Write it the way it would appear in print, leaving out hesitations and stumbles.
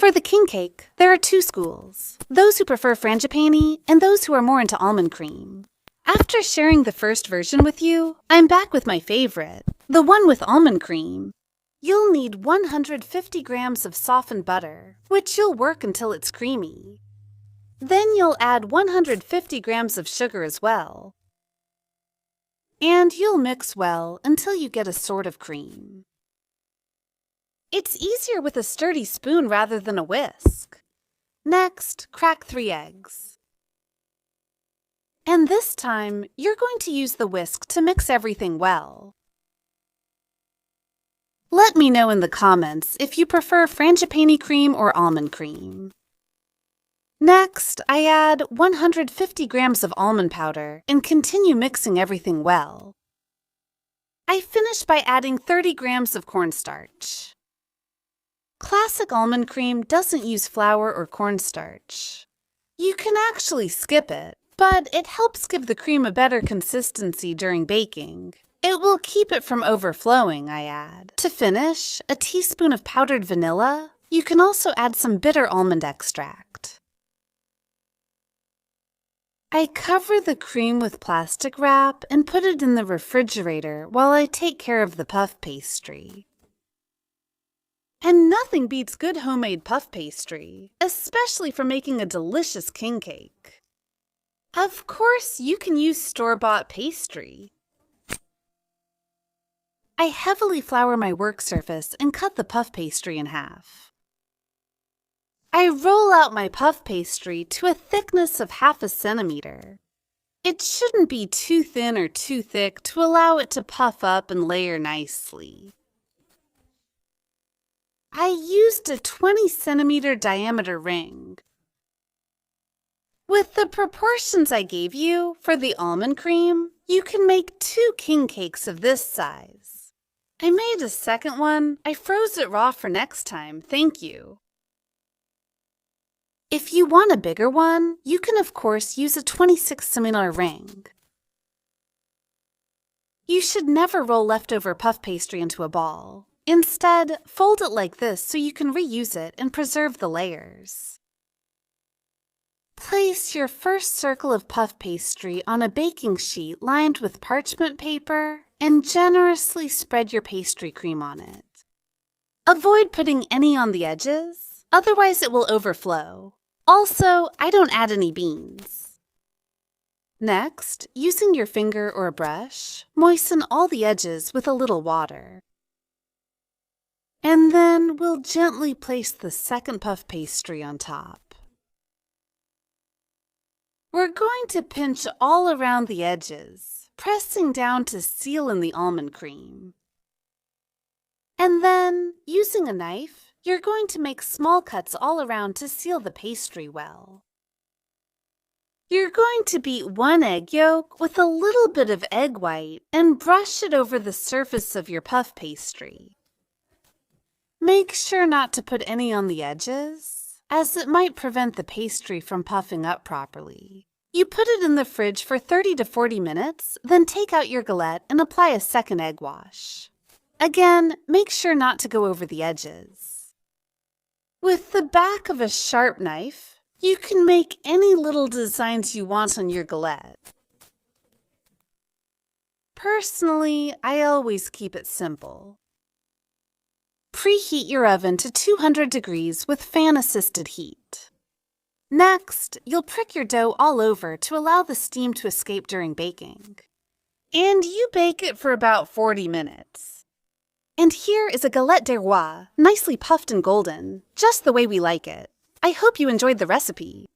For the king cake, there are two schools, those who prefer frangipani and those who are more into almond cream. After sharing the first version with you, I'm back with my favorite, the one with almond cream. You'll need 150 grams of softened butter, which you'll work until it's creamy. Then you'll add 150 grams of sugar as well. And you'll mix well until you get a sort of cream. It's easier with a sturdy spoon rather than a whisk. Next, crack 3 eggs. And this time, you're going to use the whisk to mix everything well. Let me know in the comments if you prefer frangipani cream or almond cream. Next, I add 150 grams of almond powder and continue mixing everything well. I finish by adding 30 grams of cornstarch. Classic almond cream doesn't use flour or cornstarch. You can actually skip it, but it helps give the cream a better consistency during baking. It will keep it from overflowing, I add. To finish, a teaspoon of powdered vanilla. You can also add some bitter almond extract. I cover the cream with plastic wrap and put it in the refrigerator while I take care of the puff pastry. And nothing beats good homemade puff pastry, especially for making a delicious king cake. Of course, you can use store-bought pastry. I heavily flour my work surface and cut the puff pastry in half. I roll out my puff pastry to a thickness of 1/2 centimeter. It shouldn't be too thin or too thick to allow it to puff up and layer nicely. I used a 20-centimeter diameter ring. With the proportions I gave you for the almond cream, you can make 2 king cakes of this size. I made a second one. I froze it raw for next time, thank you. If you want a bigger one, you can of course use a 26-centimeter ring. You should never roll leftover puff pastry into a ball. Instead, fold it like this so you can reuse it and preserve the layers. Place your first circle of puff pastry on a baking sheet lined with parchment paper and generously spread your pastry cream on it. Avoid putting any on the edges, otherwise it will overflow. Also, I don't add any beans. Next, using your finger or a brush, moisten all the edges with a little water. And then we'll gently place the second puff pastry on top. We're going to pinch all around the edges, pressing down to seal in the almond cream. And then, using a knife, you're going to make small cuts all around to seal the pastry well. You're going to beat 1 egg yolk with a little bit of egg white and brush it over the surface of your puff pastry. Make sure not to put any on the edges, as it might prevent the pastry from puffing up properly. You put it in the fridge for 30 to 40 minutes, then take out your galette and apply a second egg wash. Again, make sure not to go over the edges. With the back of a sharp knife, you can make any little designs you want on your galette. Personally, I always keep it simple. Preheat your oven to 200 degrees with fan-assisted heat. Next, you'll prick your dough all over to allow the steam to escape during baking. And you bake it for about 40 minutes. And here is a galette des rois, nicely puffed and golden, just the way we like it. I hope you enjoyed the recipe.